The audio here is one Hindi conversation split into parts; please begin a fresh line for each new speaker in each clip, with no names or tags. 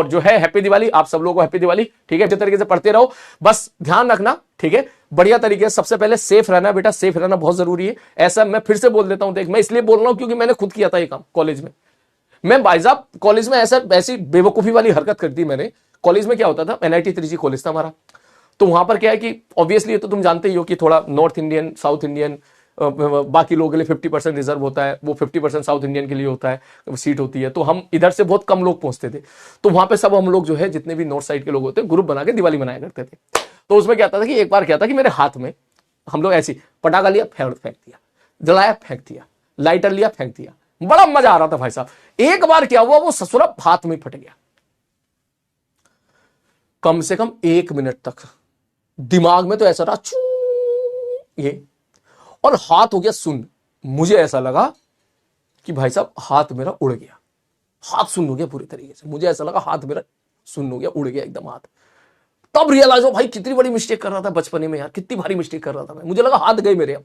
और जो है हैप्पी दिवाली, आप सब लोगों को हैप्पी दिवाली। ठीक है, अच्छे तरीके से पढ़ते रहो, बस ध्यान रखना। ठीक है, बढ़िया तरीके से। सबसे पहले सेफ रहना बेटा, सेफ रहना बहुत जरूरी है। ऐसा मैं फिर से बोल देता हूं, देख मैं इसलिए बोल रहा हूं क्योंकि मैंने खुद किया था ये काम कॉलेज में। मैं भाई साहब कॉलेज में ऐसी बेवकूफी वाली हरकत कर दी मैंने। कॉलेज में क्या होता था, NIT त्रिची कॉलेज था हमारा, तो वहां पर क्या है कि ऑब्वियसली ये तो तुम जानते ही हो कि थोड़ा नॉर्थ इंडियन, साउथ इंडियन, बाकी लोगों के लिए 50% रिजर्व होता है, वो 50% साउथ इंडियन के लिए होता है, सीट होती है। तो हम इधर से बहुत कम लोग पहुंचते थे, तो वहां पे सब हम लोग जो है जितने भी नॉर्थ साइड के लोग होते हैं ग्रुप बना के दिवाली मनाया करते थे। तो उसमें क्या था कि एक बार क्या था कि मेरे हाथ में हम लोग ऐसी पटाखा लिया, फेंक दिया, जलाया, फेंक दिया, लाइटर लिया, फेंक दिया, बड़ा मजा आ रहा था भाई साहब। एक बार क्या हुआ, वो ससुरा हाथ में फट गया। कम से कम 1 मिनट तक दिमाग में तो ऐसा रहा ये, और हाथ हो गया सुन्न। मुझे ऐसा लगा कि भाई साहब हाथ मेरा उड़ गया, हाथ सुन्न हो गया पूरी तरीके से। मुझे ऐसा लगा हाथ मेरा सुन्न हो गया, उड़ गया एकदम हाथ। तब रियलाइज हो भाई कितनी बड़ी मिस्टेक कर रहा था बचपने में यार, कितनी भारी मिस्टेक कर रहा था मैं। मुझे लगा हाथ गए मेरे।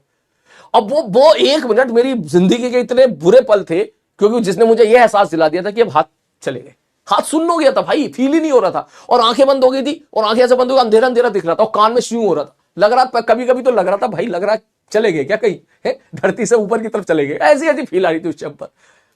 अब वो 1 मिनट मेरी जिंदगी के इतने बुरे पल थे, क्योंकि जिसने मुझे यह एहसास दिला दिया था कि अब हाथ चले गए। हाथ सुन्न हो गया था भाई, फील ही नहीं हो रहा था, और आंखें बंद हो गई थी, और आंखें ऐसे बंद हो गई, अंधेरा अंधेरा दिख रहा था, और कान में श्यू हो रहा था। लग रहा कभी कभी तो लग रहा था भाई, लग रहा चले गए क्या कहीं, है धरती से ऊपर की तरफ चले गए, ऐसी ऐसी फील आ रही थी उस टाइम पर।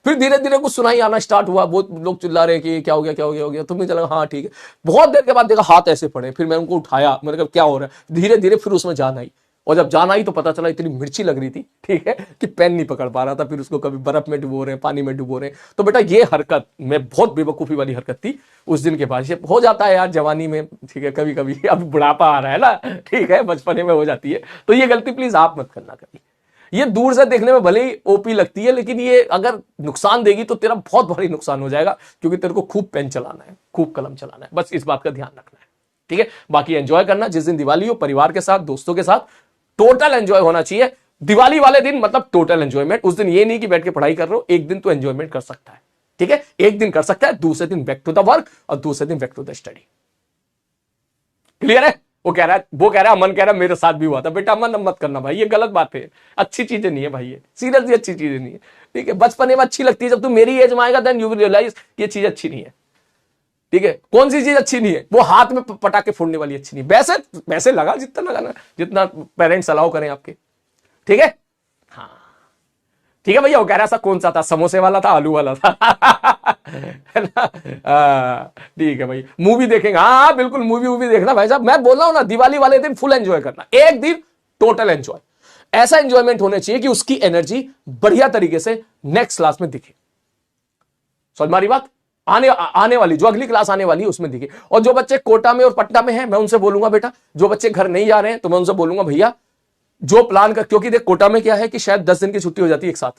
फिर धीरे धीरे कुछ सुनाई आना स्टार्ट हुआ, बहुत लोग चिल्ला रहे कि क्या हो गया, क्या हो गया, हो गया। तो मुझे लगा हाँ ठीक है। बहुत देर के बाद देखा हाथ ऐसे पड़े, फिर मैं उनको उठाया, मैंने कहा क्या हो रहा है। धीरे धीरे फिर उसमें जान आई, और जब जान आई तो पता चला इतनी मिर्ची लग रही थी, ठीक है, कि पेन नहीं पकड़ पा रहा था। फिर उसको कभी बर्फ में डुबो रहे हैं, पानी में डुबो रहे हैं। तो बेटा ये हरकत में बहुत बेवकूफी वाली हरकत थी उस दिन के बाद। ये हो जाता है यार जवानी में, ठीक है, कभी कभी। अब बुढ़ापा आ रहा है ना, ठीक है, बचपने में हो जाती है। तो ये गलती प्लीज आप मत करना कभी। ये दूर से देखने में भले ही ओपी लगती है, लेकिन ये अगर नुकसान देगी तो तेरा बहुत भारी नुकसान हो जाएगा, क्योंकि तेरे को खूब पेन चलाना है, खूब कलम चलाना है। बस इस बात का ध्यान रखना है, ठीक है। बाकी एंजॉय करना, जिस दिन दिवाली हो परिवार के साथ, दोस्तों के साथ, टोटल एंजॉय होना चाहिए। दिवाली वाले दिन मतलब टोटल एंजॉयमेंट। उस दिन ये नहीं कि बैठ के पढ़ाई कर रहे हो, एक दिन तो एंजॉयमेंट कर सकता है, ठीक है, एक दिन कर सकता है, दूसरे दिन बैक टू द वर्क, और दूसरे दिन back to the study. Clear है? वो कह रहा है अमन कह रहा है मेरे साथ भी हुआ था। बेटा अमन अब मत करना भाई, ये गलत बात है, अच्छी चीजें नहीं है भाई, ये सीरियसली अच्छी चीजें नहीं है, ठीक है। बचपने में अच्छी लगती है, जब तू मेरी एज में आएगा देन यू विल रियलाइज ये चीज अच्छी नहीं है, ठीक है। कौन सी चीज अच्छी नहीं है? वो हाथ में पटाखे फोड़ने वाली अच्छी नहीं। वैसे लगा जितना लगाना, जितना पेरेंट्स अलाउ करें आपके, ठीक है। हाँ ठीक है भैया। वो कह रहा था कौन सा था, समोसे वाला था, आलू वाला था, है ना। ठीक है भाई, मूवी देखेंगे, हाँ बिल्कुल मूवी देखना भाई साहब। मैं बोल रहा हूं ना, दिवाली वाले दिन फुल एंजॉय करना, एक दिन टोटल एंजॉय। ऐसा एंजॉयमेंट होने चाहिए कि उसकी एनर्जी बढ़िया तरीके से नेक्स्ट क्लास में दिखे। समझ मारी बात? आने वाली जो अगली क्लास आने वाली है उसमें दिखे। और जो बच्चे कोटा में और पटना में हैं, मैं उनसे बोलूंगा बेटा, जो बच्चे घर नहीं जा रहे हैं तो मैं उनसे बोलूंगा भैया जो प्लान कर, क्योंकि देख कोटा में क्या है कि शायद 10 दिन की छुट्टी हो जाती है एक साथ,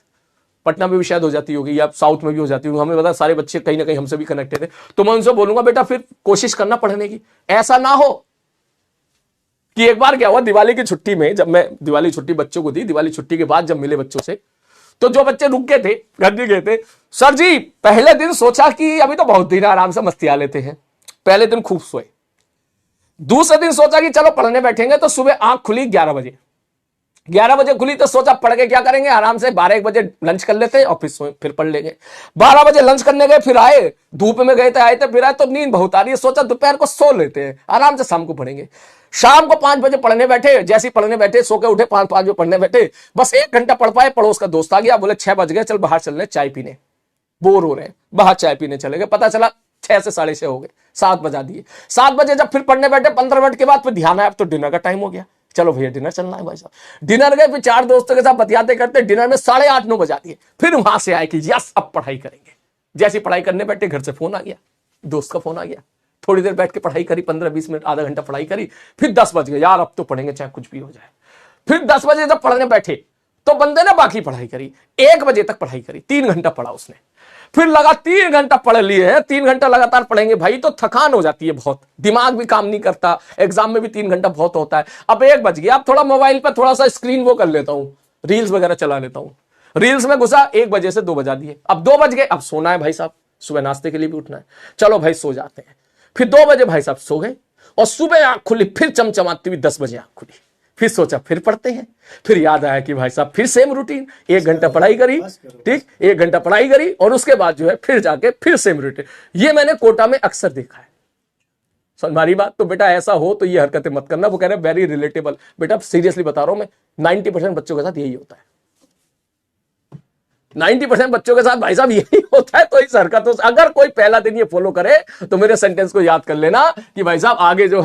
पटना में भी शायद हो जाती होगी, या साउथ में भी हो जाती होगी, हमें पता सारे बच्चे कहीं ना कहीं हमसे भी कनेक्टेड है। तो मैं उनसे बोलूंगा बेटा फिर कोशिश करना पढ़ने की। ऐसा ना हो कि एक बार क्या हुआ दिवाली की छुट्टी में, जब मैं दिवाली छुट्टी बच्चों को दी, दिवाली छुट्टी के बाद जब मिले बच्चों से, तो जो बच्चे रुक गए थे, घर नहीं गए थे, सर जी पहले दिन सोचा कि अभी तो बहुत दिन आराम से मस्तिया लेते हैं, पहले दिन खूब सोए। दूसरे दिन सोचा कि चलो पढ़ने बैठेंगे, तो सुबह आंख खुली 11 बजे, 11 बजे खुली तो सोचा पढ़ के क्या करेंगे, आराम से 12-1 बजे लंच कर लेते और फिर पढ़ लेंगे। 12 बजे लंच करने गए, फिर आए, धूप में गए थे, आए थे, फिर आए तो नींद बहुत आ रही है, सोचा दोपहर को सो लेते हैं, आराम से शाम को पढ़ेंगे। शाम को 5 बजे पढ़ने बैठे, जैसे ही पढ़ने बैठे, सो के उठे, 5 बजे पढ़ने बैठे, बस 1 घंटा पढ़ पाए, पड़ोस का दोस्त आ गया, बोले 6 बज गए, चल बाहर चल रहे चाय पीने, बोर हो रहे हैं, बाहर चाय पीने चले गए। पता चला 6 से 6:30 हो गए, 7 बजा दिए। 7 बजे जब फिर पढ़ने बैठे, 15 मिनट के बाद फिर ध्यान आया अब तो डिनर का टाइम हो गया, चलो भैया डिनर चलना है भाई साहब। डिनर गए, फिर 4 दोस्तों के साथ बतियाते करते डिनर में 8:30-9 बजा दिए। फिर वहां से आए कि यस अब पढ़ाई करेंगे। जैसी पढ़ाई करने बैठे, घर से फोन आ गया, दोस्त का फोन आ गया, थोड़ी देर बैठ के पढ़ाई करी, 15-20 मिनट, आधा घंटा पढ़ाई करी, फिर 10 बज गए, यार अब तो पढ़ेंगे चाहे कुछ भी हो जाए। फिर 10 बजे जब पढ़ने बैठे तो बंदे ने बाकी पढ़ाई करी, 1 बजे तक पढ़ाई करी, 3 घंटा पढ़ा उसने। फिर लगा 3 घंटा पढ़ लिए हैं, 3 घंटा लगातार पढ़ेंगे भाई तो थकान हो जाती है बहुत, दिमाग भी काम नहीं करता, एग्जाम में भी 3 घंटा बहुत होता है। अब 1 बज गया, अब थोड़ा मोबाइल पर थोड़ा सा स्क्रीन वो कर लेता हूं, रील्स वगैरह चला लेता हूं, रील्स में घुसा, 1 बजे से 2 बजा दिए। अब 2 बज गए, अब सोना है भाई साहब, सुबह नाश्ते के लिए भी उठना है, चलो भाई सो जाते हैं। फिर 2 बजे भाई साहब सो गए, और सुबह आंख खुली, फिर चमचमाती हुई 10 बजे आंख खुली, फिर सोचा फिर पढ़ते हैं, फिर याद आया कि भाई साहब फिर सेम रूटीन, 1 घंटा पढ़ाई करी, ठीक, 1 घंटा पढ़ाई करी और उसके बाद जो है फिर जाके फिर सेम रूटीन। ये मैंने कोटा में अक्सर देखा है। हमारी बात तो बेटा ऐसा हो तो ये हरकतें मत करना। वो कह रहे वेरी रिलेटेबल। बेटा सीरियसली बता रहा हूं मैं, 90% बच्चों के साथ यही होता है। 90% बच्चों के साथ भाई साहब यही होता है। तो इस हरकतों से अगर कोई पहला दिन ये फॉलो करे तो मेरे सेंटेंस को याद कर लेना कि भाई साहब आगे जो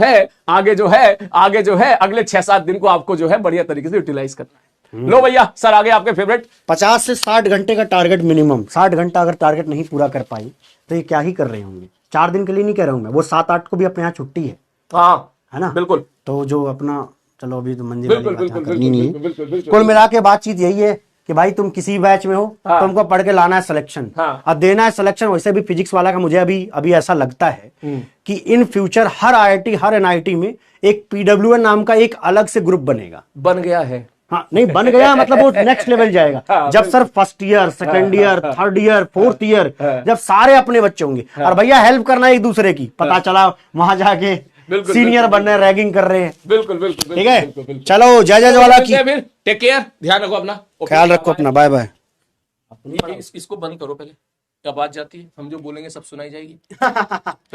है अगले 6-7 दिन को आपको जो है बढ़िया तरीके से यूटिलाइज करना है। लो भैया सर आगे आपके फेवरेट।
50 से 60 घंटे का टारगेट मिनिमम। 60 घंटा अगर टारगेट नहीं पूरा कर पाई तो ये क्या ही कर रहे होंगे। 4 दिन के लिए नहीं कह रहा हूं मैं, वो 7-8 को भी अपने यहाँ छुट्टी है।
हाँ
है ना,
बिल्कुल।
तो जो अपना चलो अभी तो मंजिल
बिल्कुल,
वाली बात
बिल्कुल,
करनी नहीं
बिल्कुल,
है।
बिल्कुल।
कुल मिला के बातचीत यही है कि भाई तुम किसी बैच में हो,
हाँ।
तुमको पढ़ के लाना है सिलेक्शन।
हाँ।
अब देना है सिलेक्शन। वैसे भी फिजिक्स वाला का मुझे अभी ऐसा लगता है कि in future her IIT her NIT में एक PWN नाम का एक अलग से ग्रुप बनेगा।
बन गया है।
हाँ नहीं बन गया मतलब वो नेक्स्ट लेवल जाएगा। जब sir first year, second year, third year, fourth year, जब सारे अपने बच्चे होंगे और भैया हेल्प करना एक दूसरे की, पता चला वहां जाके सीनियर बन रहे हैं, रैगिंग कर रहे हैं।
बिल्कुल बिल्कुल
ठीक है, चलो जय जय ज्वाला की।
टेक केयर, ध्यान रखो अपना,
ख्याल रखो अपना, बाय बाय।
इसको बंद करो पहले, क्या बात जाती है, हम जो बोलेंगे सब सुनाई जाएगी।